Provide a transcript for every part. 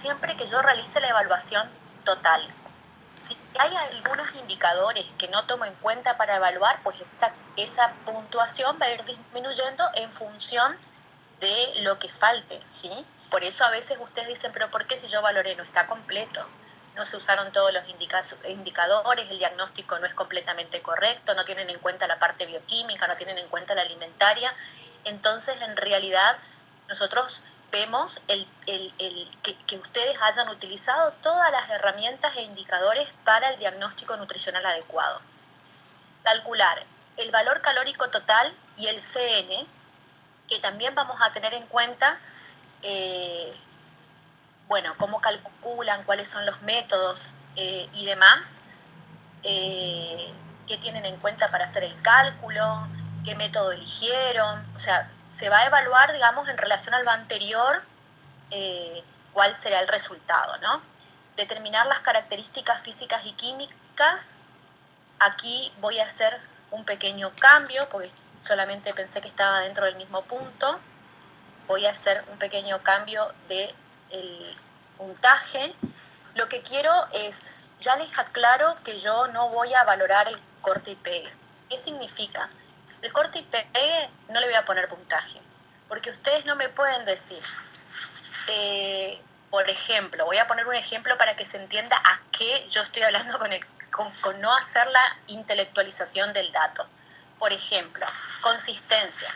siempre que yo realice la evaluación total. Si hay algunos indicadores que no tomo en cuenta para evaluar, pues esa puntuación va a ir disminuyendo en función de lo que falte, ¿sí? Por eso a veces ustedes dicen, pero ¿por qué si yo valoré no está completo? No se usaron todos los indicadores, el diagnóstico no es completamente correcto, no tienen en cuenta la parte bioquímica, no tienen en cuenta la alimentaria. Entonces, en realidad, nosotros vemos que ustedes hayan utilizado todas las herramientas e indicadores para el diagnóstico nutricional adecuado. Calcular el valor calórico total y el CN, que también vamos a tener en cuenta, cómo calculan, cuáles son los métodos y demás, qué tienen en cuenta para hacer el cálculo, qué método eligieron. O sea, se va a evaluar, digamos, en relación al anterior, cuál será el resultado, ¿no? Determinar las características físicas y químicas. Aquí voy a hacer un pequeño cambio, porque solamente pensé que estaba dentro del mismo punto. Voy a hacer un pequeño cambio del puntaje. Lo que quiero es, ya les aclaro que yo no voy a valorar el corte y pegue. ¿Qué significa? El corte y pegue no le voy a poner puntaje, porque ustedes no me pueden decir, por ejemplo, voy a poner un ejemplo para que se entienda a qué yo estoy hablando con no hacer la intelectualización del dato. Por ejemplo, consistencia.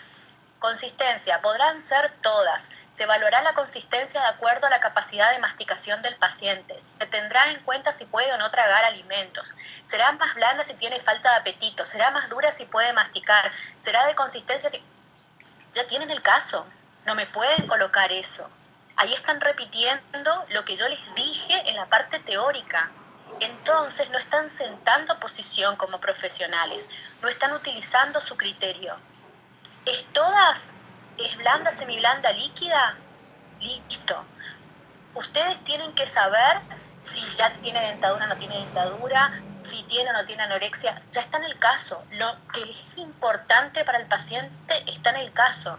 Consistencia, podrán ser todas. Se valorará la consistencia de acuerdo a la capacidad de masticación del paciente. Se tendrá en cuenta si puede o no tragar alimentos. Será más blanda si tiene falta de apetito. Será más dura si puede masticar. Será de consistencia si... Ya tienen el caso. No me pueden colocar eso. Ahí están repitiendo lo que yo les dije en la parte teórica. Entonces no están sentando posición como profesionales. No están utilizando su criterio. ¿Es todas? ¿Es blanda, semiblanda, líquida? Listo. Ustedes tienen que saber si ya tiene dentadura o no tiene dentadura, si tiene o no tiene anorexia. Ya está en el caso. Lo que es importante para el paciente está en el caso.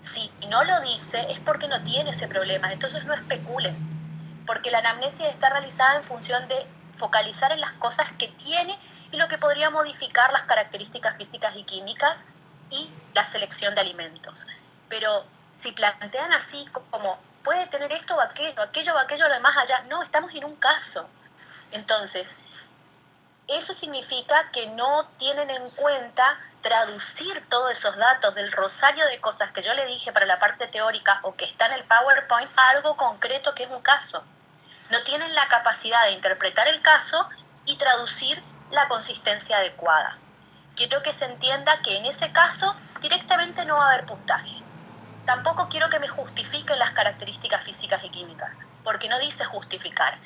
Si no lo dice es porque no tiene ese problema. Entonces no especulen. Porque la anamnesis está realizada en función de focalizar en las cosas que tiene y lo que podría modificar las características físicas y químicas y la selección de alimentos. Pero si plantean así como puede tener esto o aquello, lo demás allá, no, estamos en un caso. Entonces, eso significa que no tienen en cuenta traducir todos esos datos del rosario de cosas que yo le dije para la parte teórica o que está en el PowerPoint a algo concreto que es un caso. No tienen la capacidad de interpretar el caso y traducir la consistencia adecuada. Quiero que se entienda que en ese caso directamente no va a haber puntaje. Tampoco quiero que me justifiquen las características físicas y químicas, porque no dice justificar.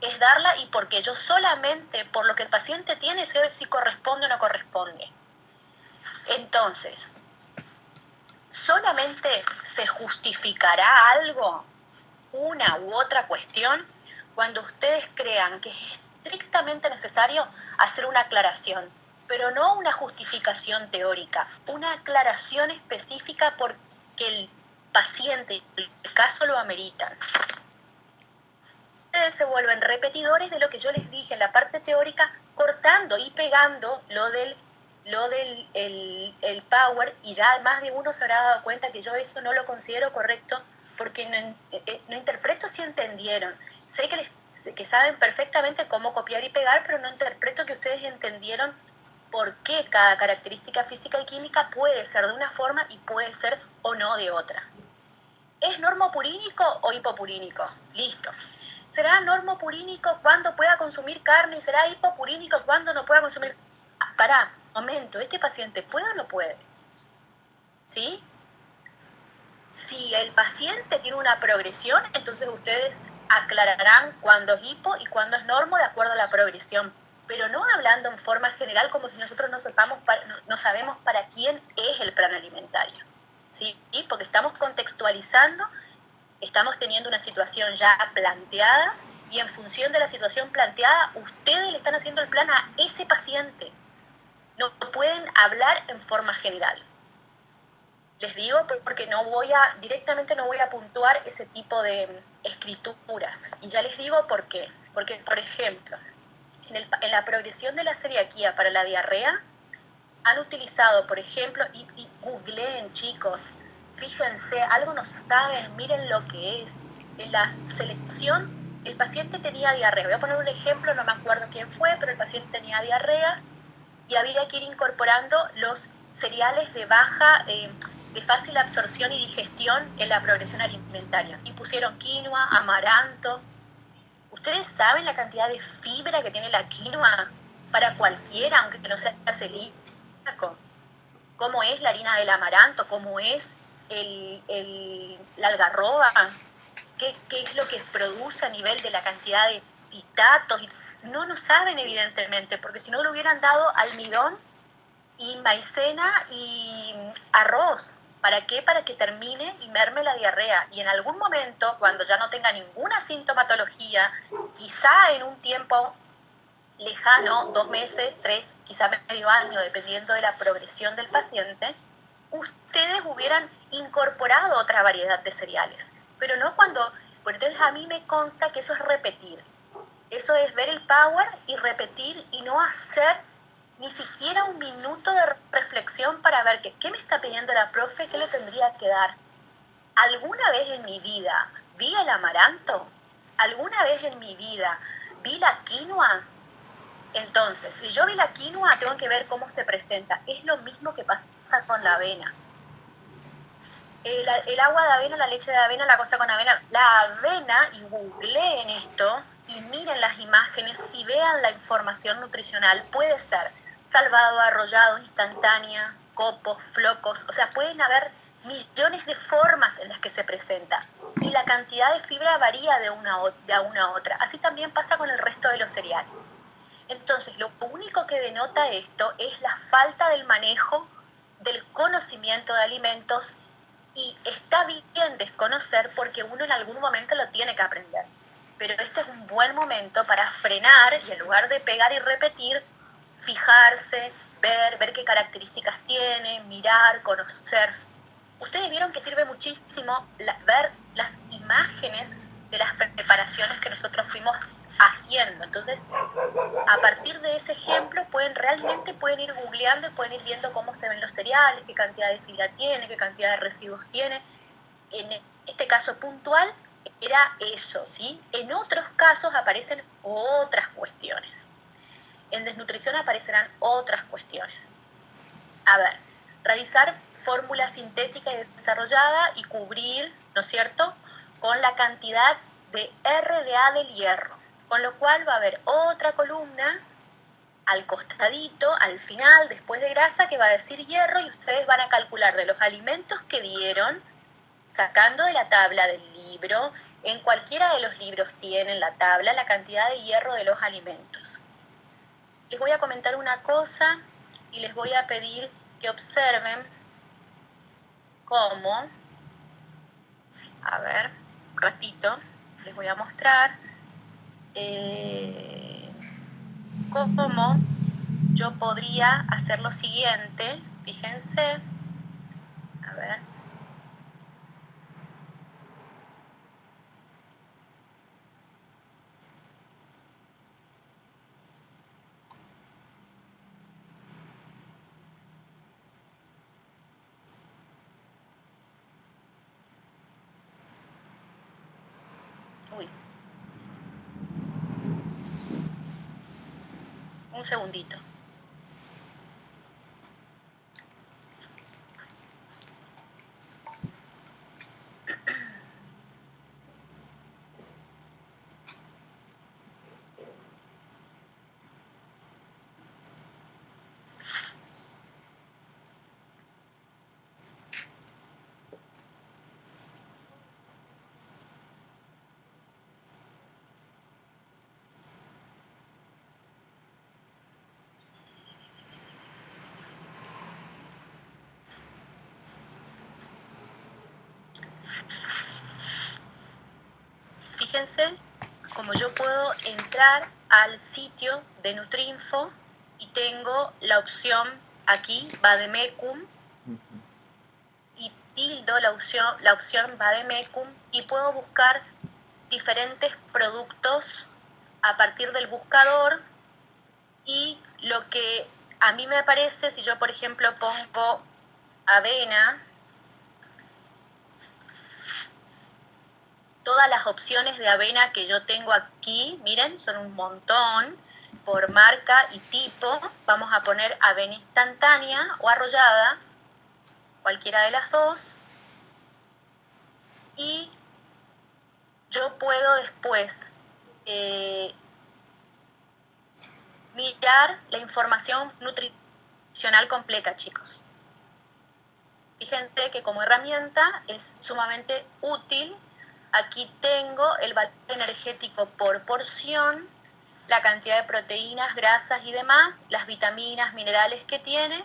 Es darla y porque yo solamente, por lo que el paciente tiene, sé si corresponde o no corresponde. Entonces, solamente se justificará algo, una u otra cuestión, cuando ustedes crean que es estrictamente necesario hacer una aclaración, pero no una justificación teórica, una aclaración específica porque el paciente, el caso lo amerita. Ustedes se vuelven repetidores de lo que yo les dije en la parte teórica, cortando y pegando lo del power, y ya más de uno se habrá dado cuenta que yo eso no lo considero correcto porque no interpreto si entendieron. Sé que saben perfectamente cómo copiar y pegar, pero no interpreto que ustedes entendieron por qué cada característica física y química puede ser de una forma y puede ser o no de otra. ¿Es normopurínico o hipopurínico? Listo. ¿Será normopurínico cuando pueda consumir carne y será hipopurínico cuando no pueda consumir? Pará, momento, ¿este paciente puede o no puede? ¿Sí? Si el paciente tiene una progresión, entonces ustedes aclararán cuándo es hipo y cuándo es normo de acuerdo a la progresión, pero no hablando en forma general como si nosotros no sabemos para quién es el plan alimentario, ¿sí? Porque estamos contextualizando, estamos teniendo una situación ya planteada y en función de la situación planteada, ustedes le están haciendo el plan a ese paciente. No pueden hablar en forma general. Les digo porque directamente no voy a puntuar ese tipo de escrituras. Y ya les digo por qué. Porque, por ejemplo, en la progresión de la celiaquía para la diarrea, han utilizado, por ejemplo, y googleen, chicos, fíjense, algo no saben, miren lo que es. En la selección, el paciente tenía diarrea. Voy a poner un ejemplo, no me acuerdo quién fue, pero el paciente tenía diarreas y había que ir incorporando los cereales de fácil absorción y digestión en la progresión alimentaria. Y pusieron quinoa, amaranto. ¿Ustedes saben la cantidad de fibra que tiene la quinoa para cualquiera, aunque no sea celíaco? ¿Cómo es la harina del amaranto? ¿Cómo es la algarroba? ¿Qué es lo que produce a nivel de la cantidad de pitatos? No saben, evidentemente, porque si no le hubieran dado almidón y maicena y arroz. ¿Para qué? Para que termine y merme la diarrea. Y en algún momento, cuando ya no tenga ninguna sintomatología, quizá en un tiempo lejano, 2 meses, 3, quizá medio año, dependiendo de la progresión del paciente, ustedes hubieran incorporado otra variedad de cereales. Pero no cuando... Bueno, entonces a mí me consta que eso es repetir. Eso es ver el power y repetir y no hacer ni siquiera un minuto de reflexión para ver qué me está pidiendo la profe, qué le tendría que dar. ¿Alguna vez en mi vida vi el amaranto? ¿Alguna vez en mi vida vi la quinoa? Entonces, si yo vi la quinoa, tengo que ver cómo se presenta. Es lo mismo que pasa con la avena. El agua de avena, la leche de avena, la cosa con avena. La avena, y googleen esto, y miren las imágenes y vean la información nutricional. Puede ser salvado, arrollado, instantánea, copos, flocos. O sea, pueden haber millones de formas en las que se presenta. Y la cantidad de fibra varía de una a otra. Así también pasa con el resto de los cereales. Entonces, lo único que denota esto es la falta del manejo del conocimiento de alimentos, y está bien desconocer porque uno en algún momento lo tiene que aprender. Pero este es un buen momento para frenar y en lugar de pegar y repetir, fijarse, ver qué características tiene, mirar, conocer. Ustedes vieron que sirve muchísimo ver las imágenes de las preparaciones que nosotros fuimos haciendo. Entonces, a partir de ese ejemplo pueden ir googleando y pueden ir viendo cómo se ven los cereales, qué cantidad de fibra tiene, qué cantidad de residuos tiene. En este caso puntual era eso, ¿sí? En otros casos aparecen otras cuestiones. En desnutrición aparecerán otras cuestiones. A ver, realizar fórmula sintética y desarrollada y cubrir, ¿no es cierto?, con la cantidad de RDA del hierro. Con lo cual va a haber otra columna al costadito, al final, después de grasa, que va a decir hierro, y ustedes van a calcular de los alimentos que dieron, sacando de la tabla del libro. En cualquiera de los libros tienen la tabla, la cantidad de hierro de los alimentos. Les voy a comentar una cosa y les voy a pedir que observen cómo, a ver, un ratito, les voy a mostrar cómo yo podría hacer lo siguiente. Fíjense, a ver. Uy. Un segundito. Fíjense cómo yo puedo entrar al sitio de Nutrinfo y tengo la opción aquí, Vademecum, y tildo la opción Vademecum y puedo buscar diferentes productos a partir del buscador, y lo que a mí me aparece, si yo por ejemplo pongo avena, todas las opciones de avena que yo tengo aquí, miren, son un montón, por marca y tipo. Vamos a poner avena instantánea o arrollada, cualquiera de las dos, y yo puedo después mirar la información nutricional completa, chicos. Fíjense que como herramienta es sumamente útil. Aquí tengo el valor energético por porción, la cantidad de proteínas, grasas y demás, las vitaminas, minerales que tiene,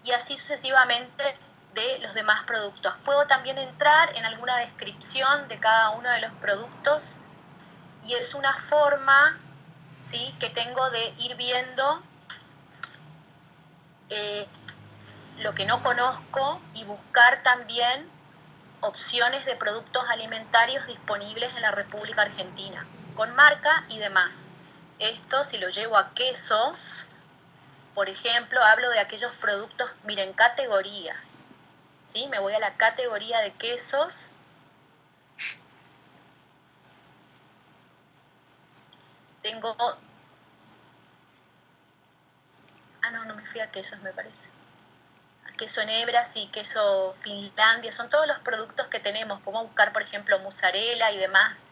y así sucesivamente de los demás productos. Puedo también entrar en alguna descripción de cada uno de los productos, y es una forma, ¿sí?, que tengo de ir viendo lo que no conozco y buscar también opciones de productos alimentarios disponibles en la República Argentina, con marca y demás. Esto, si lo llevo a quesos, por ejemplo, hablo de aquellos productos, miren, categorías, ¿sí? Me voy a la categoría de quesos. Tengo... no me fui a quesos, me parece. Queso Nebra, sí, queso Finlandia, son todos los productos que tenemos. Podemos buscar, por ejemplo, mozzarella y demás.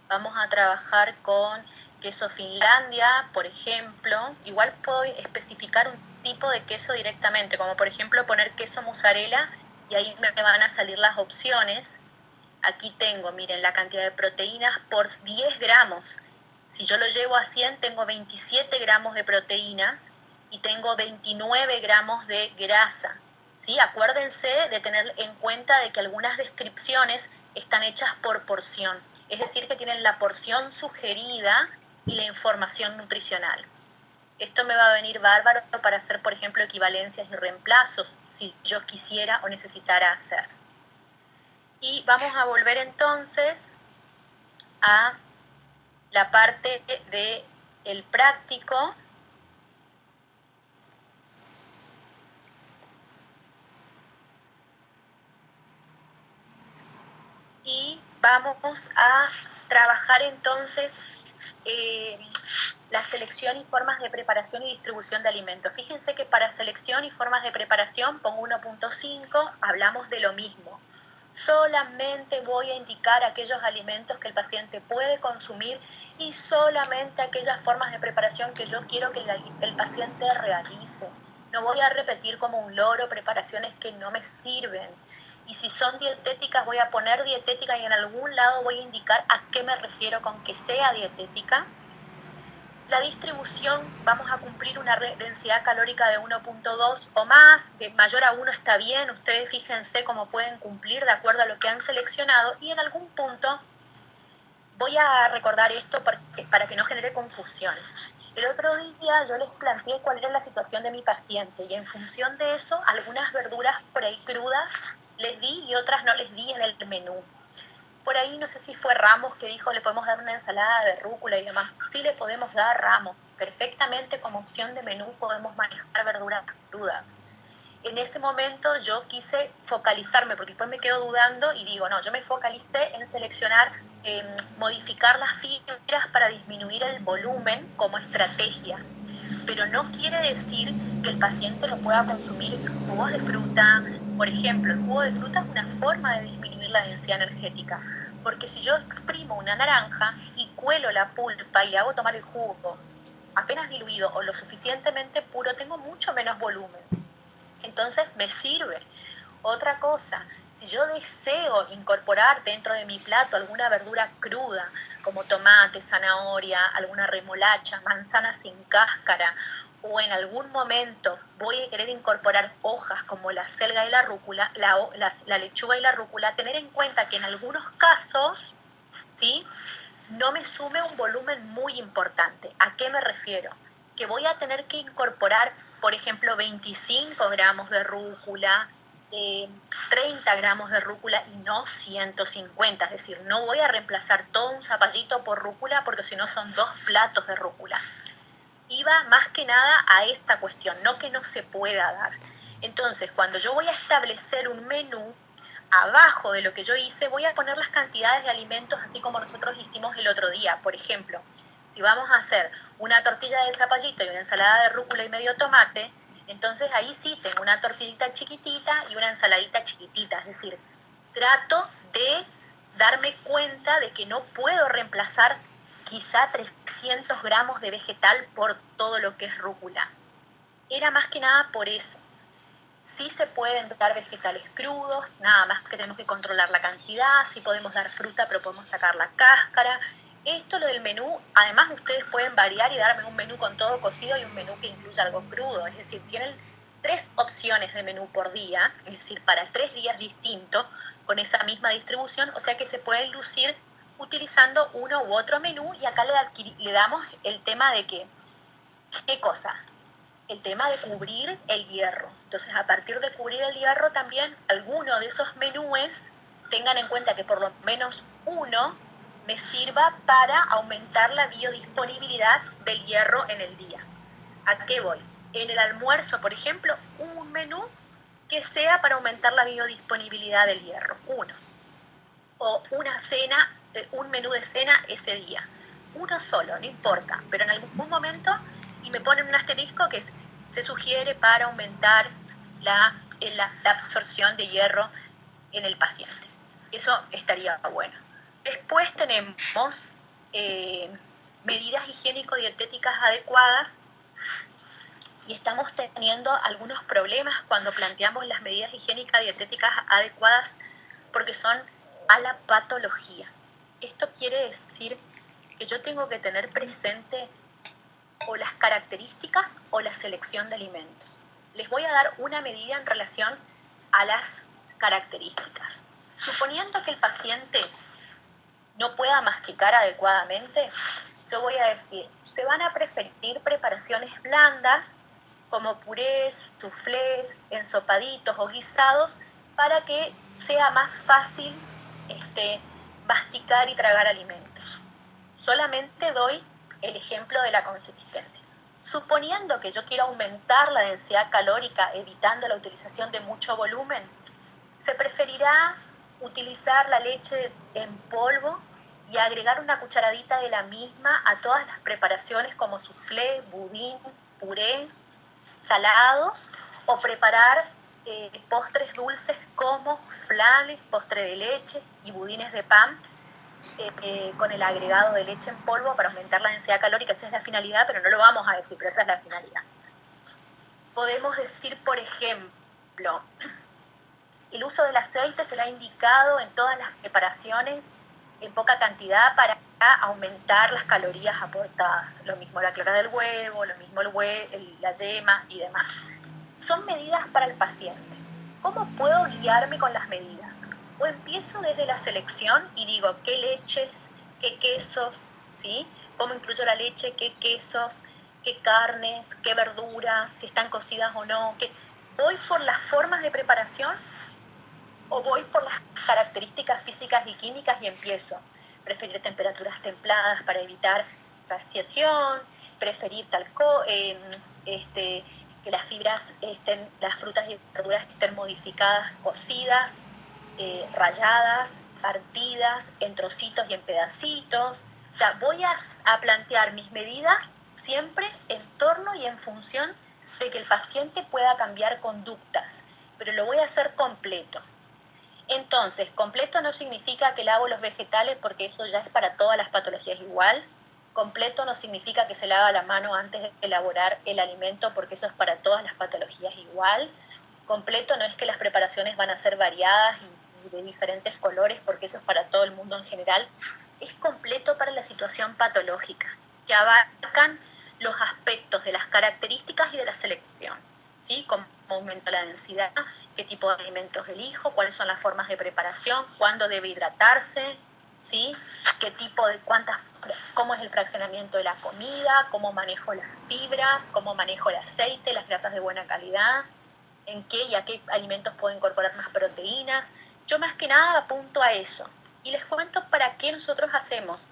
Vamos a trabajar con queso Finlandia, por ejemplo. Igual puedo especificar un tipo de queso directamente, como por ejemplo poner queso mozzarella, y ahí me van a salir las opciones. Aquí tengo, miren, la cantidad de proteínas por 10 gramos. Si yo lo llevo a 100, tengo 27 gramos de proteínas y tengo 29 gramos de grasa. ¿Sí? Acuérdense de tener en cuenta de que algunas descripciones están hechas por porción, es decir, que tienen la porción sugerida y la información nutricional. Esto me va a venir bárbaro para hacer, por ejemplo, equivalencias y reemplazos, si yo quisiera o necesitara hacer. Y vamos a volver entonces a la parte del práctico. Y vamos a trabajar entonces la selección y formas de preparación y distribución de alimentos. Fíjense que para selección y formas de preparación pongo 1.5, hablamos de lo mismo. Solamente voy a indicar aquellos alimentos que el paciente puede consumir y solamente aquellas formas de preparación que yo quiero que el paciente realice. No voy a repetir como un loro preparaciones que no me sirven. Y si son dietéticas, voy a poner dietética y en algún lado voy a indicar a qué me refiero con que sea dietética. La distribución, vamos a cumplir una densidad calórica de 1.2 o más, de mayor a 1 está bien. Ustedes fíjense cómo pueden cumplir de acuerdo a lo que han seleccionado, y en algún punto voy a recordar esto para que no genere confusiones. El otro día yo les planteé cuál era la situación de mi paciente, y en función de eso, algunas verduras por ahí crudas les di y otras no les di en el menú. Por ahí no sé si fue Ramos que dijo le podemos dar una ensalada de rúcula y demás. Sí, le podemos dar, Ramos. Perfectamente como opción de menú podemos manejar verduras crudas. En ese momento yo quise focalizarme, porque después me quedo dudando y digo, no, yo me focalicé en seleccionar, modificar las fibras para disminuir el volumen como estrategia. Pero no quiere decir que el paciente no pueda consumir jugos de fruta. Por ejemplo, el jugo de fruta es una forma de disminuir la densidad energética, porque si yo exprimo una naranja y cuelo la pulpa y le hago tomar el jugo apenas diluido o lo suficientemente puro, tengo mucho menos volumen. Entonces me sirve. Otra cosa, si yo deseo incorporar dentro de mi plato alguna verdura cruda, como tomate, zanahoria, alguna remolacha, manzana sin cáscara, o en algún momento voy a querer incorporar hojas como la selga y la rúcula, la lechuga y la rúcula, tener en cuenta que en algunos casos, ¿sí?, no me sume un volumen muy importante. ¿A qué me refiero? Que voy a tener que incorporar, por ejemplo, 25 gramos de rúcula, eh, 30 gramos de rúcula y no 150, es decir, no voy a reemplazar todo un zapallito por rúcula porque si no son 2 platos de rúcula. Iba más que nada a esta cuestión, no que no se pueda dar. Entonces, cuando yo voy a establecer un menú, abajo de lo que yo hice, voy a poner las cantidades de alimentos así como nosotros hicimos el otro día. Por ejemplo, si vamos a hacer una tortilla de zapallito y una ensalada de rúcula y medio tomate, entonces ahí sí tengo una tortillita chiquitita y una ensaladita chiquitita. Es decir, trato de darme cuenta de que no puedo reemplazar quizá 300 gramos de vegetal por todo lo que es rúcula. Era más que nada por eso. Sí se pueden dar vegetales crudos, nada más que tenemos que controlar la cantidad, sí podemos dar fruta, pero podemos sacar la cáscara. Esto, lo del menú, además ustedes pueden variar y darme un menú con todo cocido y un menú que incluya algo crudo. Es decir, tienen 3 opciones de menú por día, es decir, para 3 días distintos, con esa misma distribución, o sea que se pueden lucir utilizando uno u otro menú. Y acá le damos el tema de que, ¿qué cosa? El tema de cubrir el hierro. Entonces, a partir de cubrir el hierro también, alguno de esos menúes, tengan en cuenta que por lo menos uno me sirva para aumentar la biodisponibilidad del hierro en el día. ¿A qué voy? En el almuerzo, por ejemplo, un menú que sea para aumentar la biodisponibilidad del hierro, uno. O una cena, un menú de cena ese día. Uno solo, no importa, pero en algún momento, y me ponen un asterisco que se sugiere para aumentar la absorción de hierro en el paciente. Eso estaría bueno. Después tenemos medidas higiénico-dietéticas adecuadas, y estamos teniendo algunos problemas cuando planteamos las medidas higiénicas dietéticas adecuadas porque son a la patología. Esto quiere decir que yo tengo que tener presente o las características o la selección de alimentos. Les voy a dar una medida en relación a las características. Suponiendo que el paciente no pueda masticar adecuadamente, yo voy a decir, se van a preferir preparaciones blandas como purés, soufflés, ensopaditos o guisados para que sea más fácil masticar y tragar alimentos. Solamente doy el ejemplo de la consistencia. Suponiendo que yo quiero aumentar la densidad calórica evitando la utilización de mucho volumen, se preferirá utilizar la leche en polvo y agregar una cucharadita de la misma a todas las preparaciones como soufflé, budín, puré, salados, o preparar postres dulces como flanes, postre de leche y budines de pan con el agregado de leche en polvo para aumentar la densidad calórica. Esa es la finalidad, pero no lo vamos a decir, pero esa es la finalidad. Podemos decir, por ejemplo, el uso del aceite será indicado en todas las preparaciones en poca cantidad para aumentar las calorías aportadas. Lo mismo la clara del huevo, lo mismo la yema y demás. Son medidas para el paciente. ¿Cómo puedo guiarme con las medidas? O empiezo desde la selección y digo qué leches, qué quesos, ¿sí? ¿Cómo incluyo la leche, qué quesos, qué carnes, qué verduras, si están cocidas o no? ¿Voy por las formas de preparación o voy por las características físicas y químicas y empiezo? Preferir temperaturas templadas para evitar saciación, preferir que las fibras las frutas y verduras estén modificadas, cocidas, ralladas, partidas en trocitos y en pedacitos. O sea, voy a plantear mis medidas siempre en torno y en función de que el paciente pueda cambiar conductas, pero lo voy a hacer completo. Entonces, completo no significa que lavo los vegetales porque eso ya es para todas las patologías igual. Completo no significa que se lava la mano antes de elaborar el alimento porque eso es para todas las patologías igual. Completo no es que las preparaciones van a ser variadas y de diferentes colores porque eso es para todo el mundo en general. Es completo para la situación patológica, que abarcan los aspectos de las características y de la selección, ¿sí? Cómo aumenta la densidad, qué tipo de alimentos elijo, cuáles son las formas de preparación, cuándo debe hidratarse, ¿sí? Cómo es el fraccionamiento de la comida, cómo manejo las fibras, cómo manejo el aceite, las grasas de buena calidad. en qué y a qué alimentos puedo incorporar más proteínas. Yo más que nada apunto a eso. Y les cuento para qué nosotros hacemos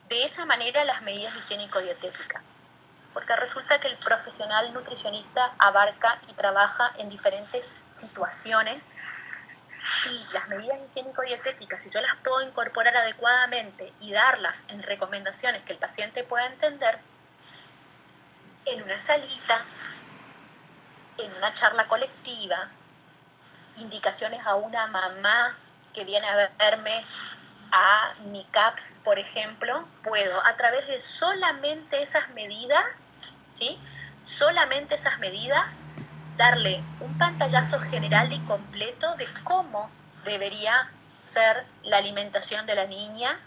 de esa manera las medidas higiénico-dietéticas. Porque resulta que el profesional nutricionista abarca y trabaja en diferentes situaciones y las medidas higiénico-dietéticas, si yo las puedo incorporar adecuadamente y darlas en recomendaciones que el paciente pueda entender, en una salita, en una charla colectiva, indicaciones a una mamá que viene a verme a mi CAPS, por ejemplo, puedo a través de solamente esas medidas, ¿sí? Solamente esas medidas, darle un pantallazo general y completo de cómo debería ser la alimentación de la niña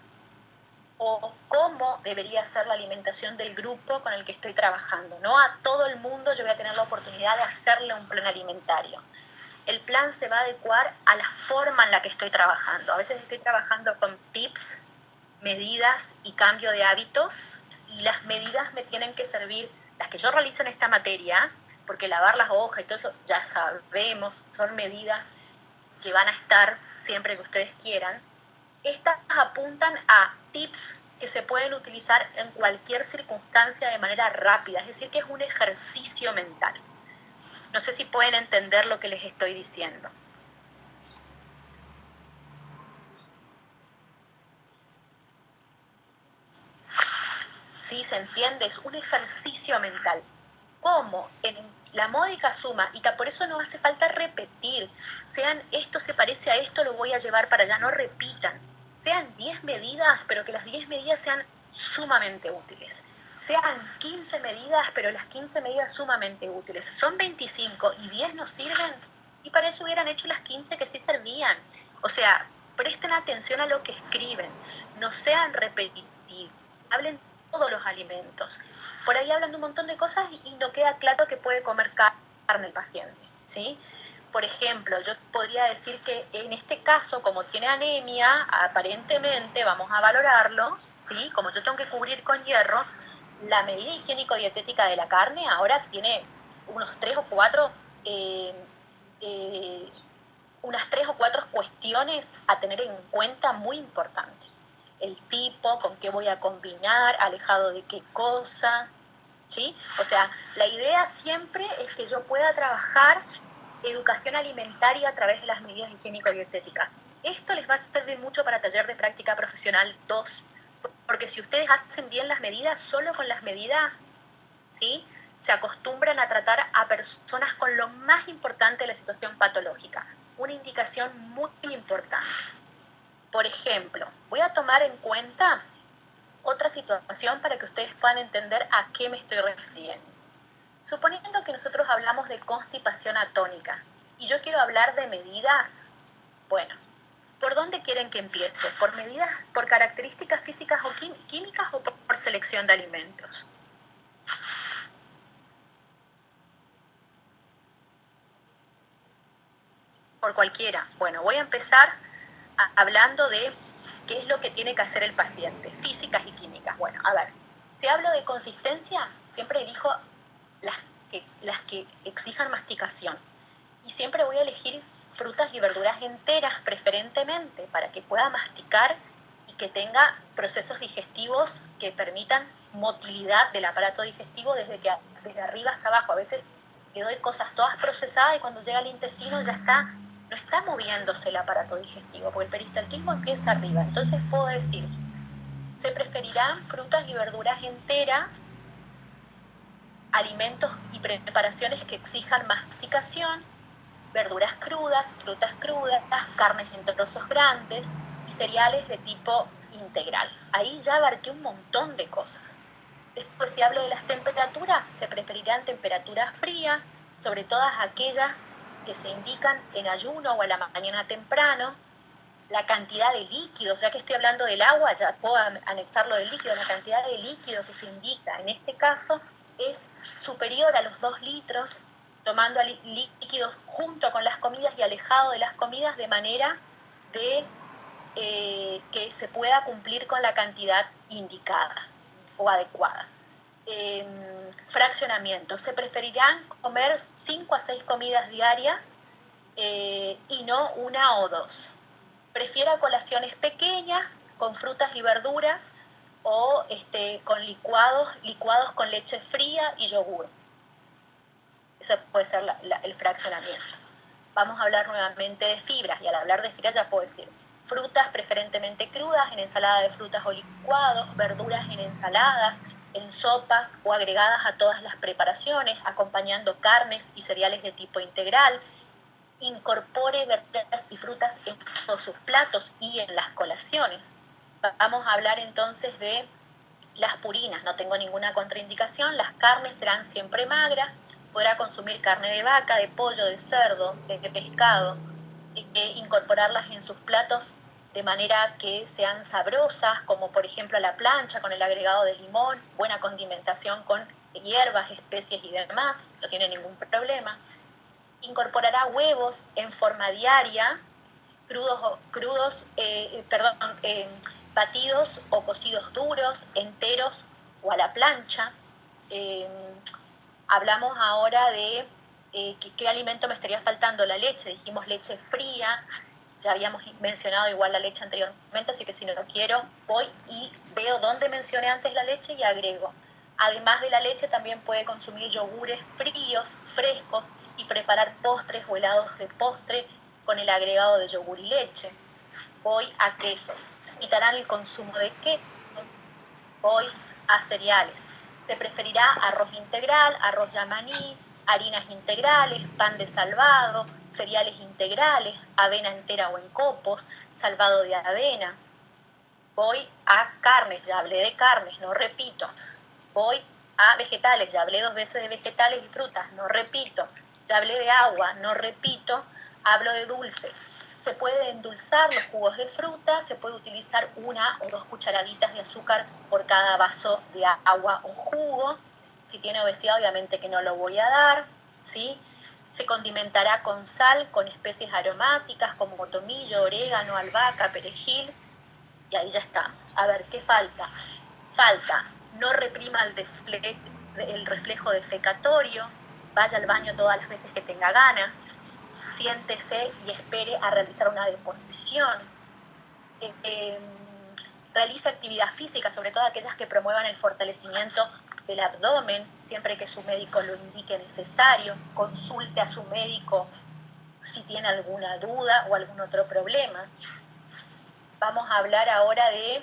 o cómo debería ser la alimentación del grupo con el que estoy trabajando. No a todo el mundo yo voy a tener la oportunidad de hacerle un plan alimentario. El plan se va a adecuar a la forma en la que estoy trabajando. A veces estoy trabajando con tips, medidas y cambio de hábitos, y las medidas me tienen que servir, las que yo realizo en esta materia, porque lavar las hojas y todo eso ya sabemos, son medidas que van a estar siempre que ustedes quieran. Estas apuntan a tips que se pueden utilizar en cualquier circunstancia de manera rápida, es decir, que es un ejercicio mental. No sé si pueden entender lo que les estoy diciendo. ¿Sí? ¿Se entiende? Es un ejercicio mental. ¿Cómo? En la módica suma, y por eso no hace falta repetir, sean esto se parece a esto, lo voy a llevar para allá, no repitan. Sean 10 medidas, pero que las 10 medidas sean sumamente útiles. Sean 15 medidas, pero las 15 medidas sumamente útiles. Son 25 y 10 no sirven, y para eso hubieran hecho las 15 que sí servían. O sea, presten atención a lo que escriben, no sean repetitivos, hablen todos los alimentos. Por ahí hablan de un montón de cosas y no queda claro que puede comer carne el paciente, ¿sí? Por ejemplo, yo podría decir que en este caso, como tiene anemia, aparentemente, vamos a valorarlo, ¿sí? Como yo tengo que cubrir con hierro, la medida higiénico-dietética de la carne ahora tiene unos 3 o 4, unas 3 o 4 cuestiones a tener en cuenta muy importantes. El tipo, con qué voy a combinar, alejado de qué cosa, ¿sí? O sea, la idea siempre es que yo pueda trabajar educación alimentaria a través de las medidas higiénico-dietéticas. Esto les va a servir mucho para taller de práctica profesional 2, porque si ustedes hacen bien las medidas, solo con las medidas, ¿sí? Se acostumbran a tratar a personas con lo más importante de la situación patológica. Una indicación muy importante. Por ejemplo, voy a tomar en cuenta otra situación para que ustedes puedan entender a qué me estoy refiriendo. Suponiendo que nosotros hablamos de constipación atónica y yo quiero hablar de medidas, bueno, ¿por dónde quieren que empiece? ¿Por medidas, por características físicas o químicas o por selección de alimentos? Por cualquiera. Bueno, voy a empezar hablando de qué es lo que tiene que hacer el paciente, físicas y químicas. Bueno, a ver, si hablo de consistencia, siempre elijo las que exijan masticación. Y siempre voy a elegir frutas y verduras enteras preferentemente para que pueda masticar y que tenga procesos digestivos que permitan motilidad del aparato digestivo desde arriba hasta abajo. A veces le doy cosas todas procesadas y cuando llega al intestino ya no está moviéndose el aparato digestivo, porque el peristaltismo empieza arriba. Entonces puedo decir, se preferirán frutas y verduras enteras, alimentos y preparaciones que exijan masticación, verduras crudas, frutas crudas, carnes en trozos grandes y cereales de tipo integral. Ahí ya abarqué un montón de cosas. Después, si hablo de las temperaturas, se preferirán temperaturas frías, sobre todas aquellas que se indican en ayuno o a la mañana temprano. La cantidad de líquidos, ya que estoy hablando del agua, ya puedo anexarlo del líquido, la cantidad de líquido que se indica en este caso es superior a los 2 litros, tomando líquidos junto con las comidas y alejado de las comidas de manera de que se pueda cumplir con la cantidad indicada o adecuada. fraccionamiento. Se preferirán comer 5 a 6 comidas diarias y no 1 o 2. Prefiera colaciones pequeñas con frutas y verduras o con licuados con leche fría y yogur. Ese puede ser el fraccionamiento. Vamos a hablar nuevamente de fibras, y al hablar de fibras ya puedo decir frutas preferentemente crudas en ensalada de frutas o licuados, verduras en ensaladas, en sopas o agregadas a todas las preparaciones, acompañando carnes y cereales de tipo integral. Incorpore verduras y frutas en todos sus platos y en las colaciones. Vamos a hablar entonces de las purinas. No tengo ninguna contraindicación, las carnes serán siempre magras, podrá consumir carne de vaca, de pollo, de cerdo, de pescado, incorporarlas en sus platos de manera que sean sabrosas, como por ejemplo a la plancha con el agregado de limón, buena condimentación con hierbas, especies y demás, no tiene ningún problema. Incorporará huevos en forma diaria, batidos o cocidos duros, enteros o a la plancha. Hablamos ahora de qué alimento me estaría faltando. La leche, dijimos leche fría, ya habíamos mencionado igual la leche anteriormente, así que si no lo quiero, voy y veo dónde mencioné antes la leche y agrego. Además de la leche, también puede consumir yogures fríos, frescos, y preparar postres o helados de postre con el agregado de yogur y leche. Voy a quesos. Se quitarán el consumo de queso. Voy a cereales. Se preferirá arroz integral, arroz yamaní, harinas integrales, pan de salvado, cereales integrales, avena entera o en copos, salvado de avena. Voy a carnes, ya hablé de carnes, no repito. Voy a vegetales, ya hablé 2 veces de vegetales y frutas, no repito. Ya hablé de agua, no repito. Hablo de dulces. Se puede endulzar los jugos de fruta, se puede utilizar 1 o 2 cucharaditas de azúcar por cada vaso de agua o jugo. Si tiene obesidad, obviamente que no lo voy a dar, ¿sí? Se condimentará con sal, con especies aromáticas como tomillo, orégano, albahaca, perejil, y ahí ya estamos. A ver, ¿qué falta? Falta, no reprima el reflejo defecatorio, vaya al baño todas las veces que tenga ganas, siéntese y espere a realizar una deposición. Realice actividad física, sobre todo aquellas que promuevan el fortalecimiento del abdomen, siempre que su médico lo indique necesario. Consulte a su médico si tiene alguna duda o algún otro problema. Vamos a hablar ahora de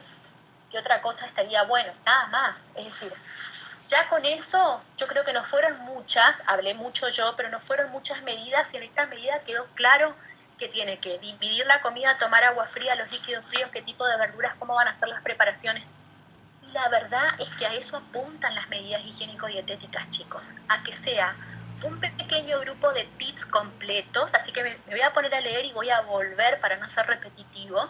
qué otra cosa estaría bueno, nada más. Es decir, ya con eso yo creo que no fueron muchas, hablé mucho yo, pero no fueron muchas medidas, y en esta medida quedó claro que tiene que dividir la comida, tomar agua fría, los líquidos fríos, qué tipo de verduras, cómo van a ser las preparaciones. Y la verdad es que a eso apuntan las medidas higiénico-dietéticas, chicos, a que sea un pequeño grupo de tips completos, así que me voy a poner a leer y voy a volver para no ser repetitivo,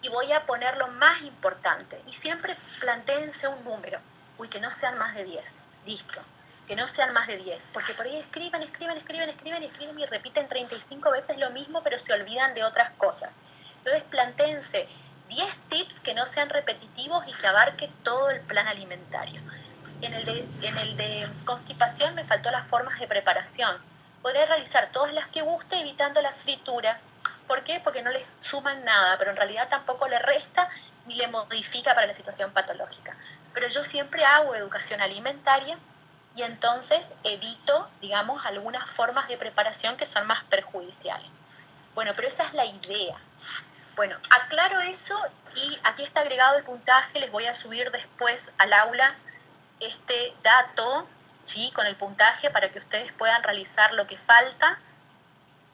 y voy a poner lo más importante. Y siempre plantéense un número. Uy, que no sean más de 10. Listo. Que no sean más de 10. Porque por ahí escriben y repiten 35 veces lo mismo, pero se olvidan de otras cosas. Entonces plantéense 10 tips que no sean repetitivos y que abarque todo el plan alimentario. En el de constipación me faltó las formas de preparación. Podré realizar todas las que guste evitando las frituras. ¿Por qué? Porque no le suman nada, pero en realidad tampoco le resta ni le modifica para la situación patológica. Pero yo siempre hago educación alimentaria y entonces evito, digamos, algunas formas de preparación que son más perjudiciales. Bueno, pero esa es la idea. Bueno, aclaro eso y aquí está agregado el puntaje. Les voy a subir después al aula este dato, ¿sí?, con el puntaje para que ustedes puedan realizar lo que falta,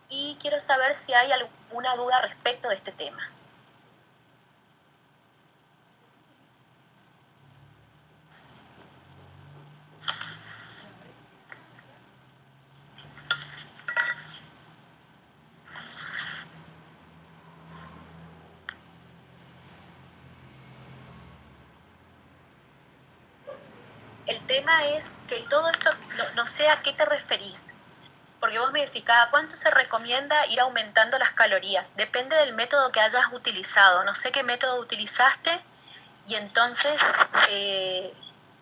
y quiero saber si hay alguna duda respecto de este tema. El tema es que todo esto, no sé a qué te referís, porque vos me decís, ¿cada cuánto se recomienda ir aumentando las calorías? Depende del método que hayas utilizado. No sé qué método utilizaste y entonces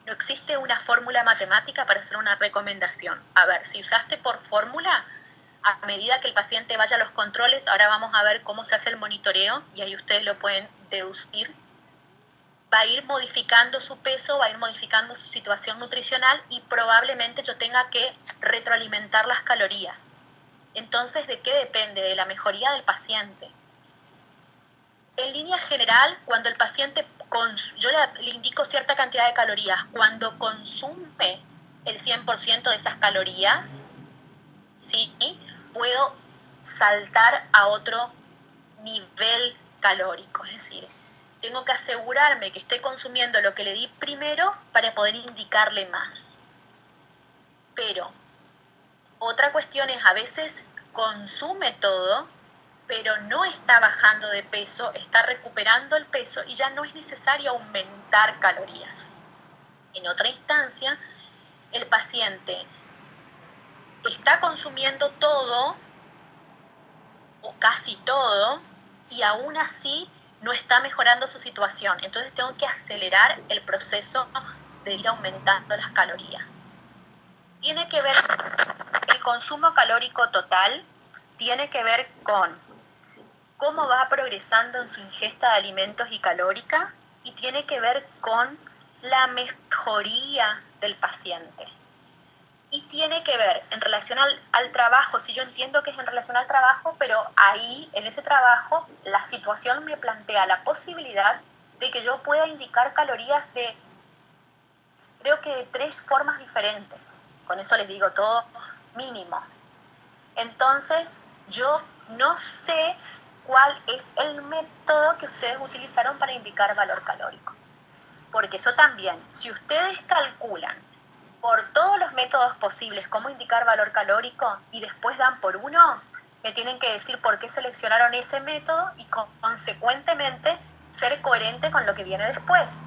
No existe una fórmula matemática para hacer una recomendación. A ver, si usaste por fórmula, a medida que el paciente vaya a los controles, ahora vamos a ver cómo se hace el monitoreo y ahí ustedes lo pueden deducir. Va a ir modificando su peso, va a ir modificando su situación nutricional y probablemente yo tenga que retroalimentar las calorías. Entonces, ¿de qué depende? De la mejoría del paciente. En línea general, cuando el paciente, yo le indico cierta cantidad de calorías, cuando consume el 100% de esas calorías, ¿sí?, puedo saltar a otro nivel calórico, es decir, tengo que asegurarme que esté consumiendo lo que le di primero para poder indicarle más. Pero otra cuestión es, a veces consume todo, pero no está bajando de peso, está recuperando el peso y ya no es necesario aumentar calorías. En otra instancia, el paciente está consumiendo todo o casi todo y aún así no está mejorando su situación. Entonces tengo que acelerar el proceso de ir aumentando las calorías. Tiene que ver, el consumo calórico total tiene que ver con cómo va progresando en su ingesta de alimentos y calórica, y tiene que ver con la mejoría del paciente. Y tiene que ver en relación al trabajo, si yo entiendo que es en relación al trabajo, pero ahí, en ese trabajo, la situación me plantea la posibilidad de que yo pueda indicar calorías de, creo que de 3 formas diferentes. Con eso les digo todo mínimo. Entonces, yo no sé cuál es el método que ustedes utilizaron para indicar valor calórico. Porque eso también, si ustedes calculan por todos los métodos posibles cómo indicar valor calórico y después dan por uno, me tienen que decir por qué seleccionaron ese método y consecuentemente ser coherente con lo que viene después.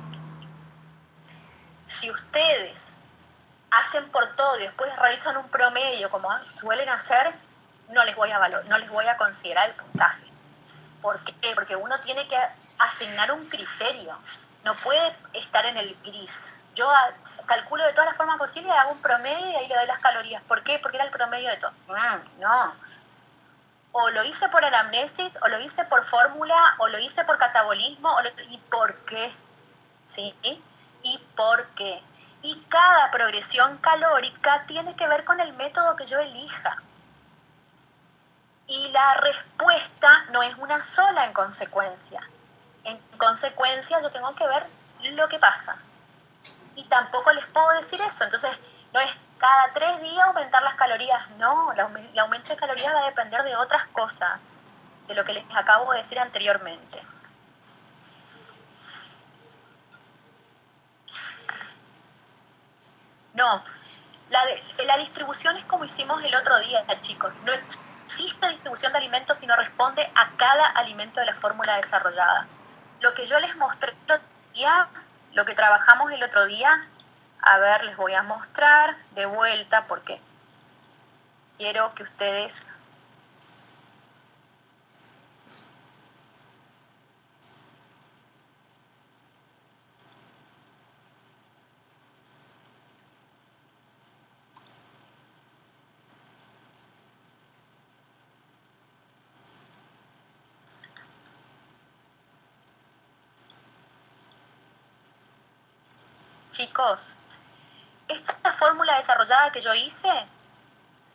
Si ustedes hacen por todo y después realizan un promedio como suelen hacer, no les voy a considerar el puntaje. ¿Por qué? Porque uno tiene que asignar un criterio, no puede estar en el gris. Yo calculo de todas las formas posibles, hago un promedio y ahí le doy las calorías. ¿Por qué? Porque era el promedio de todo. No. O lo hice por anamnesis, o lo hice por fórmula, o lo hice por catabolismo, ¿y por qué? ¿Sí? ¿Y por qué? Y cada progresión calórica tiene que ver con el método que yo elija. Y la respuesta no es una sola en consecuencia. En consecuencia, yo tengo que ver lo que pasa. Y tampoco les puedo decir eso. Entonces, no es cada 3 días aumentar las calorías. No, el aumento de calorías va a depender de otras cosas, de lo que les acabo de decir anteriormente. No, la distribución es como hicimos el otro día, chicos. No existe distribución de alimentos si no responde a cada alimento de la fórmula desarrollada. Lo que yo les mostré el otro día, lo que trabajamos el otro día, a ver, les voy a mostrar de vuelta porque quiero que ustedes... Chicos, esta fórmula desarrollada que yo hice,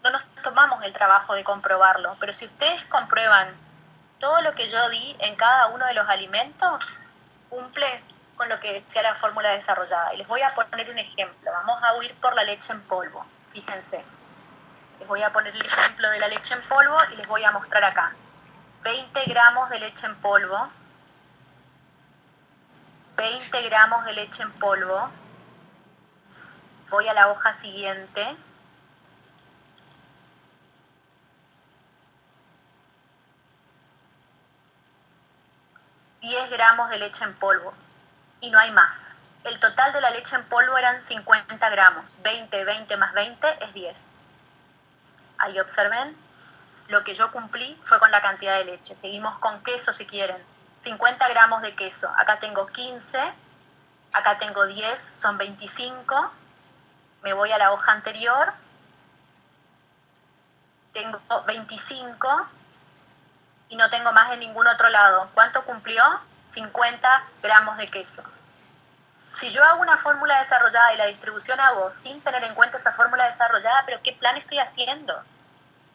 no nos tomamos el trabajo de comprobarlo, pero si ustedes comprueban todo lo que yo di en cada uno de los alimentos, cumple con lo que decía la fórmula desarrollada. Y les voy a poner un ejemplo. Vamos a ir por la leche en polvo. Fíjense. Les voy a poner el ejemplo de la leche en polvo y les voy a mostrar acá. 20 gramos de leche en polvo. 20 gramos de leche en polvo. Voy a la hoja siguiente. $10 gramos de leche en polvo. Y no hay más. El total de la leche en polvo eran 50 gramos. 20 más 20 es 10. Ahí observen, lo que yo cumplí fue con la cantidad de leche. Seguimos con queso si quieren. 50 gramos de queso. Acá tengo 15 Acá tengo 10, son 25. Me voy a la hoja anterior. Tengo 25 y no tengo más en ningún otro lado. ¿Cuánto cumplió? 50 gramos de queso. Si yo hago una fórmula desarrollada y la distribución hago sin tener en cuenta esa fórmula desarrollada, ¿pero qué plan estoy haciendo?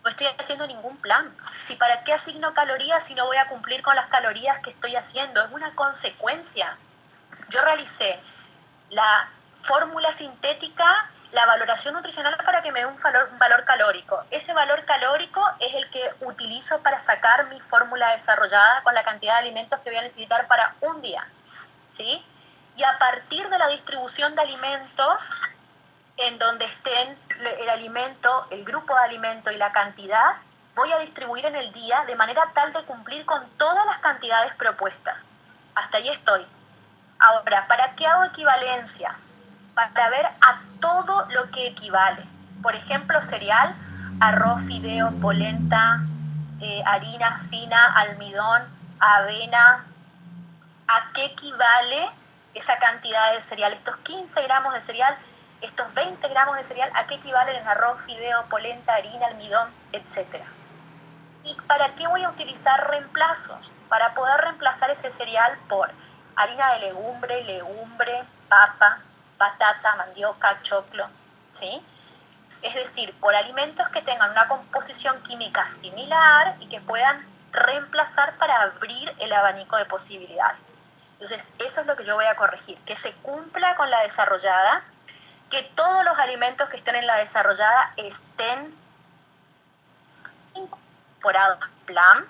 No estoy haciendo ningún plan. Si para qué asigno calorías si no voy a cumplir con las calorías que estoy haciendo, es una consecuencia. Yo realicé la fórmula sintética, la valoración nutricional para que me dé un valor calórico. Ese valor calórico es el que utilizo para sacar mi fórmula desarrollada con la cantidad de alimentos que voy a necesitar para un día, ¿sí? Y a partir de la distribución de alimentos, en donde estén el alimento, el grupo de alimento y la cantidad, voy a distribuir en el día de manera tal de cumplir con todas las cantidades propuestas. Hasta ahí estoy. Ahora, ¿para qué hago equivalencias? Para ver a todo lo que equivale. Por ejemplo, cereal, arroz, fideo, polenta, harina fina, almidón, avena. ¿A qué equivale esa cantidad de cereal? Estos 15 gramos de cereal, estos 20 gramos de cereal, ¿a qué equivalen en arroz, fideo, polenta, harina, almidón, etcétera? ¿Y para qué voy a utilizar reemplazos? Para poder reemplazar ese cereal por harina de legumbre, papa, batata, mandioca, choclo, ¿sí? Es decir, por alimentos que tengan una composición química similar y que puedan reemplazar para abrir el abanico de posibilidades. Entonces, eso es lo que yo voy a corregir, que se cumpla con la desarrollada, que todos los alimentos que estén en la desarrollada estén incorporados al plan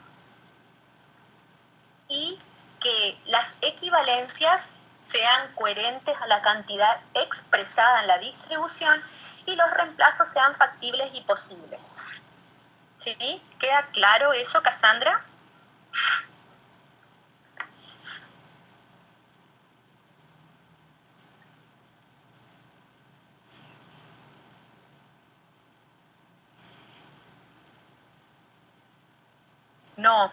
y que las equivalencias sean coherentes a la cantidad expresada en la distribución y los reemplazos sean factibles y posibles. ¿Sí? ¿Queda claro eso, Cassandra? No,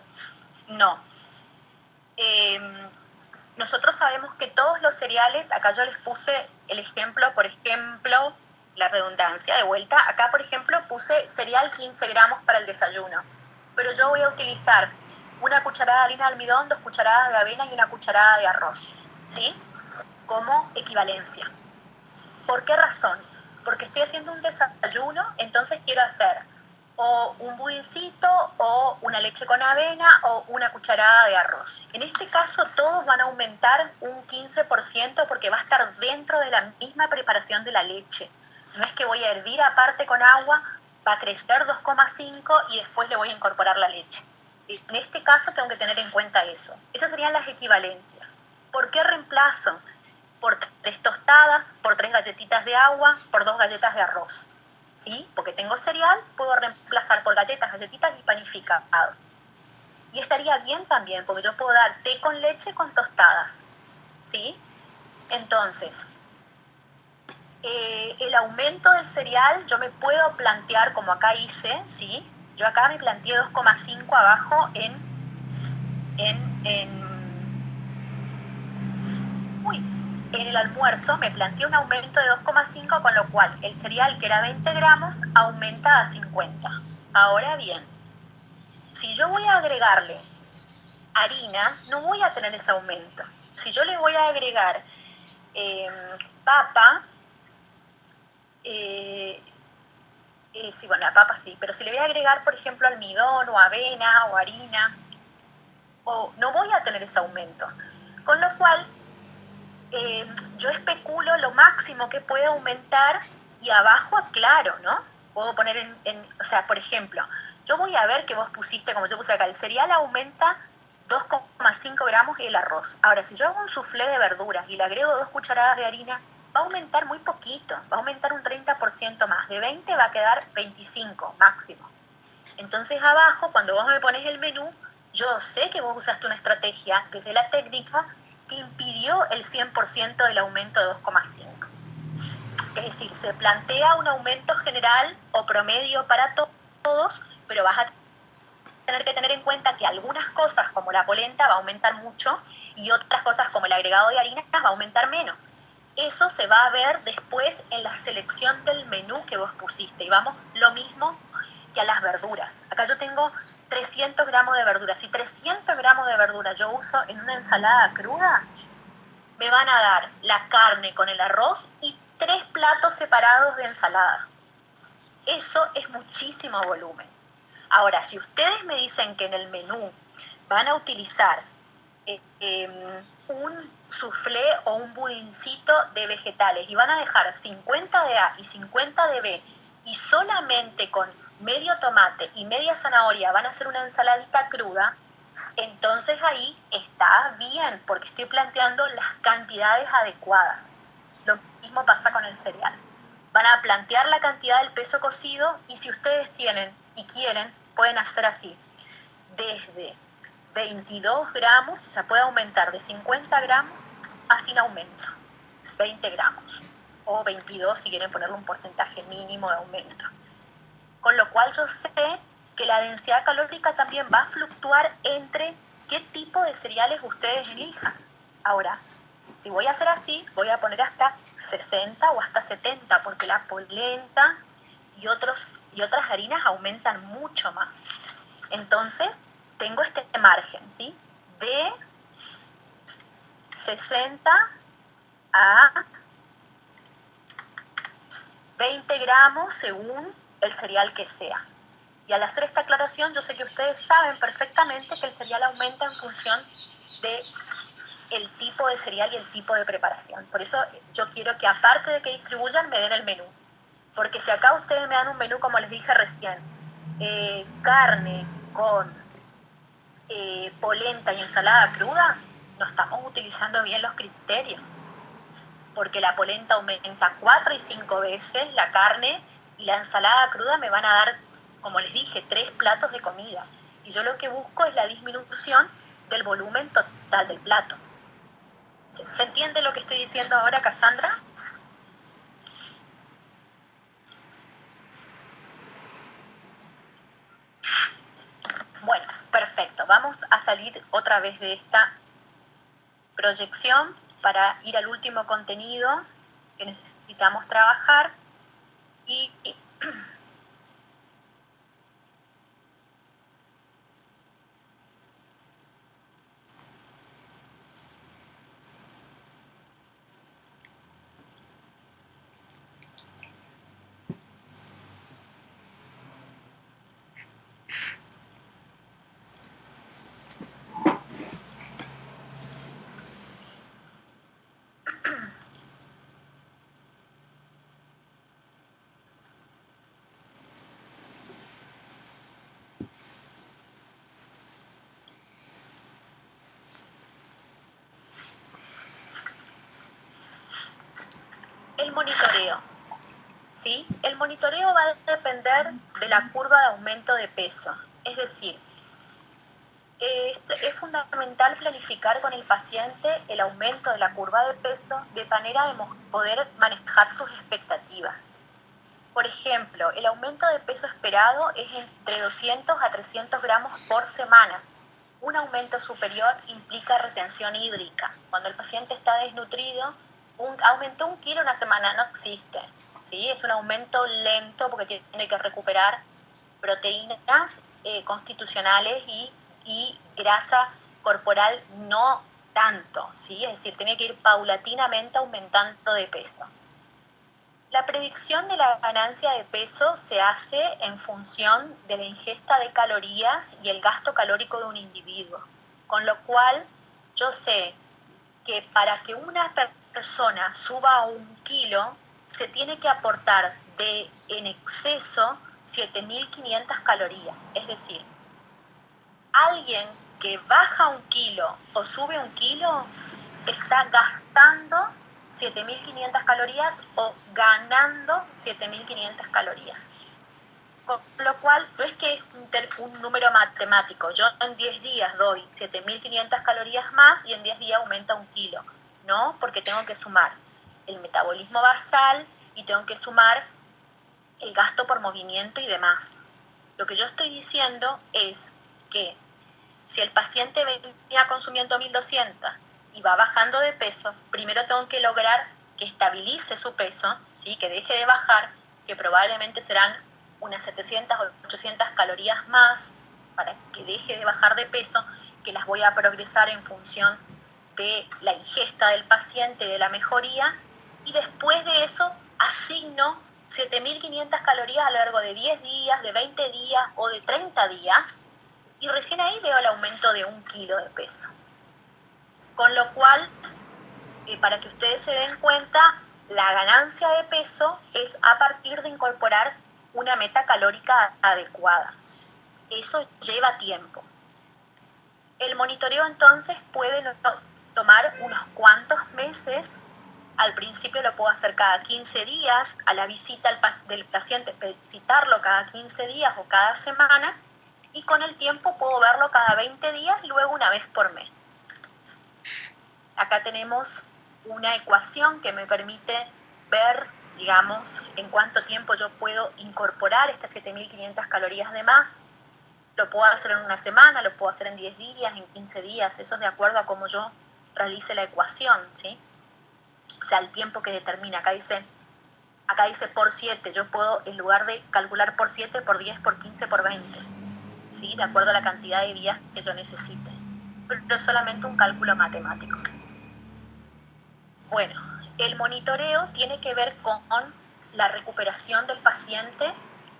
no. Nosotros sabemos que todos los cereales, acá yo les puse el ejemplo, por ejemplo, la redundancia de vuelta, acá por ejemplo puse cereal 15 gramos para el desayuno, pero yo voy a utilizar una cucharada de harina de almidón, 2 cucharadas de avena y una cucharada de arroz, ¿sí? Como equivalencia. ¿Por qué razón? Porque estoy haciendo un desayuno, entonces quiero hacer o un budincito o una leche con avena o una cucharada de arroz. En este caso todos van a aumentar un 15% porque va a estar dentro de la misma preparación de la leche. No es que voy a hervir aparte con agua, va a crecer 2,5 y después le voy a incorporar la leche. En este caso tengo que tener en cuenta eso. Esas serían las equivalencias. ¿Por qué reemplazo? Por 3 tostadas, por 3 galletitas de agua, por 2 galletas de arroz. ¿Sí? Porque tengo cereal, puedo reemplazar por galletas, galletitas y panificados. Y estaría bien también, porque yo puedo dar té con leche con tostadas. ¿Sí? Entonces, el aumento del cereal yo me puedo plantear, como acá hice, ¿sí? Yo acá me planteé 2,5 abajo en el almuerzo me planteé un aumento de 2,5, con lo cual el cereal que era 20 gramos aumenta a 50. Ahora bien, si yo voy a agregarle harina, no voy a tener ese aumento. Si yo le voy a agregar papa, sí, bueno, la papa sí, pero si le voy a agregar, por ejemplo, almidón o avena o harina, no voy a tener ese aumento. Con lo cual, yo especulo lo máximo que puede aumentar y abajo aclaro, ¿no? Puedo poner o sea, por ejemplo, yo voy a ver que vos pusiste, como yo puse acá, el cereal aumenta 2,5 gramos y el arroz. Ahora, si yo hago un soufflé de verduras y le agrego 2 cucharadas de harina, va a aumentar muy poquito, va a aumentar un 30% más. De 20 va a quedar 25 máximo. Entonces abajo, cuando vos me pones el menú, yo sé que vos usaste una estrategia desde la técnica que impidió el 100% del aumento de 2,5. Es decir, se plantea un aumento general o promedio para todos, pero vas a tener que tener en cuenta que algunas cosas como la polenta va a aumentar mucho y otras cosas como el agregado de harinas va a aumentar menos. Eso se va a ver después en la selección del menú que vos pusiste. Y vamos, lo mismo que a las verduras. Acá yo tengo 300 gramos de verduras. Si 300 gramos de verdura yo uso en una ensalada cruda, me van a dar la carne con el arroz y 3 platos separados de ensalada. Eso es muchísimo volumen. Ahora, si ustedes me dicen que en el menú van a utilizar un soufflé o un budincito de vegetales y van a dejar 50 de A y 50 de B y solamente con medio tomate y media zanahoria van a hacer una ensaladita cruda, entonces ahí está bien, porque estoy planteando las cantidades adecuadas. Lo mismo pasa con el cereal. Van a plantear la cantidad del peso cocido y si ustedes tienen y quieren, pueden hacer así. Desde 22 gramos, o sea, puede aumentar de 50 gramos a sin aumento, 20 gramos. O 22 si quieren ponerle un porcentaje mínimo de aumento. Con lo cual yo sé que la densidad calórica también va a fluctuar entre qué tipo de cereales ustedes elijan. Ahora, si voy a hacer así, voy a poner hasta 60 o hasta 70, porque la polenta y otras harinas aumentan mucho más. Entonces, tengo este margen, ¿sí? De 60 a 20 gramos según el cereal que sea. Y al hacer esta aclaración, yo sé que ustedes saben perfectamente que el cereal aumenta en función de el tipo de cereal y el tipo de preparación. Por eso yo quiero que aparte de que distribuyan, me den el menú. Porque si acá ustedes me dan un menú, como les dije recién, carne con polenta y ensalada cruda, no estamos utilizando bien los criterios. Porque la polenta aumenta 4 y 5 veces, la carne y la ensalada cruda me van a dar, como les dije, 3 platos de comida. Y yo lo que busco es la disminución del volumen total del plato. ¿Se entiende lo que estoy diciendo ahora, Cassandra? Bueno, perfecto. Vamos a salir otra vez de esta proyección para ir al último contenido que necesitamos trabajar y el monitoreo. ¿Sí? El monitoreo va a depender de la curva de aumento de peso. Es decir, es fundamental planificar con el paciente el aumento de la curva de peso de manera de poder manejar sus expectativas. Por ejemplo, el aumento de peso esperado es entre 200 a 300 gramos por semana. Un aumento superior implica retención hídrica. Cuando el paciente está desnutrido, aumentó 1 kilo en una semana, no existe. ¿Sí? Es un aumento lento porque tiene que recuperar proteínas constitucionales y grasa corporal no tanto, ¿sí? Es decir, tiene que ir paulatinamente aumentando de peso. La predicción de la ganancia de peso se hace en función de la ingesta de calorías y el gasto calórico de un individuo, con lo cual yo sé que para que una persona suba 1 kilo se tiene que aportar en exceso 7.500 calorías, es decir, alguien que baja 1 kilo o sube 1 kilo está gastando 7.500 calorías o ganando 7.500 calorías. Con lo cual, no es que es un número matemático. Yo en 10 días doy 7.500 calorías más y en 10 días aumenta 1 kilo. No, porque tengo que sumar el metabolismo basal y tengo que sumar el gasto por movimiento y demás. Lo que yo estoy diciendo es que si el paciente venía consumiendo 1200 y va bajando de peso, primero tengo que lograr que estabilice su peso, ¿sí? Que deje de bajar, que probablemente serán unas 700 o 800 calorías más para que deje de bajar de peso, que las voy a progresar en función de la ingesta del paciente, de la mejoría, y después de eso asigno 7.500 calorías a lo largo de 10 días, de 20 días o de 30 días, y recién ahí veo el aumento de 1 kilo de peso. Con lo cual, para que ustedes se den cuenta, la ganancia de peso es a partir de incorporar una meta calórica adecuada. Eso lleva tiempo. El monitoreo entonces puede tomar unos cuantos meses. Al principio lo puedo hacer cada 15 días, a la visita del paciente citarlo cada 15 días o cada semana, y con el tiempo puedo verlo cada 20 días y luego una vez por mes. Acá tenemos una ecuación que me permite ver, digamos, en cuánto tiempo yo puedo incorporar estas 7.500 calorías de más. Lo puedo hacer en una semana, lo puedo hacer en 10 días, en 15 días, eso es de acuerdo a cómo yo realice la ecuación, ¿sí? O sea, el tiempo que determina. Acá dice por 7, yo puedo, en lugar de calcular por 7, por 10, por 15, por 20, ¿sí? De acuerdo a la cantidad de días que yo necesite. Pero es solamente un cálculo matemático. Bueno, el monitoreo tiene que ver con la recuperación del paciente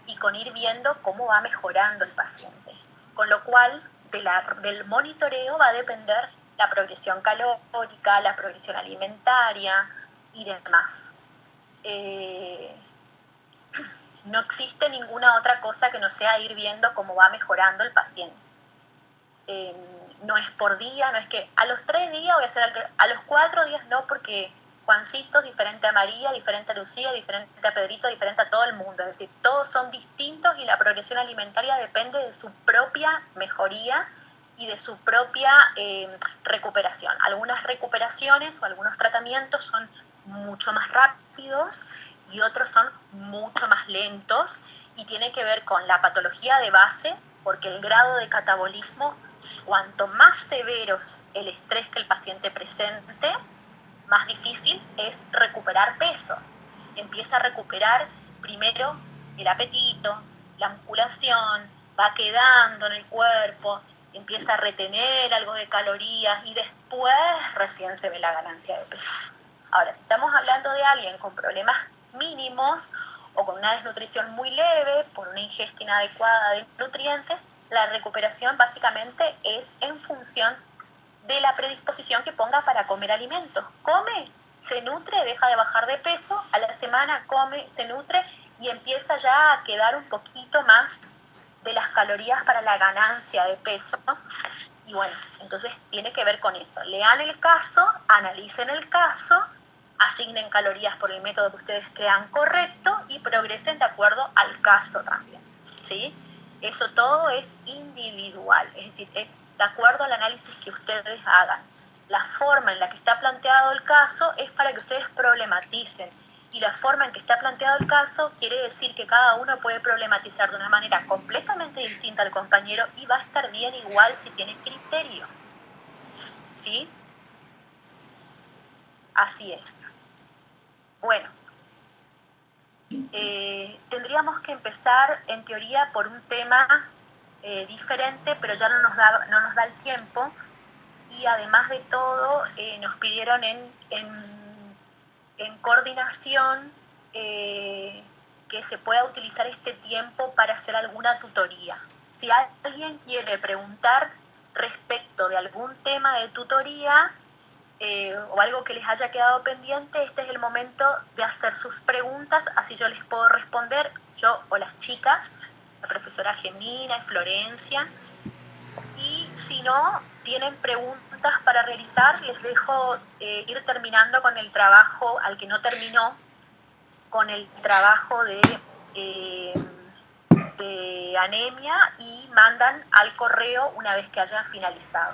y con ir viendo cómo va mejorando el paciente. Con lo cual, del monitoreo va a depender la progresión calórica, la progresión alimentaria y demás. No existe ninguna otra cosa que no sea ir viendo cómo va mejorando el paciente. No es por día, no es que a los 3 días voy a hacer, a los 4 días no, porque Juancito es diferente a María, diferente a Lucía, diferente a Pedrito, diferente a todo el mundo. Es decir, todos son distintos y la progresión alimentaria depende de su propia mejoría y de su propia recuperación. Algunas recuperaciones o algunos tratamientos son mucho más rápidos y otros son mucho más lentos, y tiene que ver con la patología de base, porque el grado de catabolismo, cuanto más severo es el estrés que el paciente presente, más difícil es recuperar peso. Empieza a recuperar primero el apetito, la musculación, va quedando en el cuerpo, empieza a retener algo de calorías y después recién se ve la ganancia de peso. Ahora, si estamos hablando de alguien con problemas mínimos o con una desnutrición muy leve por una ingesta inadecuada de nutrientes, la recuperación básicamente es en función de la predisposición que ponga para comer alimentos. Come, se nutre, deja de bajar de peso, a la semana come, se nutre y empieza ya a quedar un poquito más de las calorías para la ganancia de peso. Y bueno, entonces tiene que ver con eso. Lean el caso, analicen el caso, asignen calorías por el método que ustedes crean correcto y progresen de acuerdo al caso también, ¿sí? Eso todo es individual, es decir, es de acuerdo al análisis que ustedes hagan. La forma en la que está planteado el caso es para que ustedes problematicen, y la forma en que está planteado el caso quiere decir que cada uno puede problematizar de una manera completamente distinta al compañero y va a estar bien igual si tiene criterio, ¿sí? Así es. Bueno, tendríamos que empezar en teoría por un tema diferente, pero ya no nos da el tiempo, y además de todo nos pidieron en coordinación que se pueda utilizar este tiempo para hacer alguna tutoría. Si alguien quiere preguntar respecto de algún tema de tutoría o algo que les haya quedado pendiente, este es el momento de hacer sus preguntas, así yo les puedo responder, yo o las chicas, la profesora Gemina y Florencia. Y si no tienen preguntas para realizar, les dejo ir terminando con el trabajo al que no terminó, con el trabajo de anemia, y mandan al correo una vez que hayan finalizado.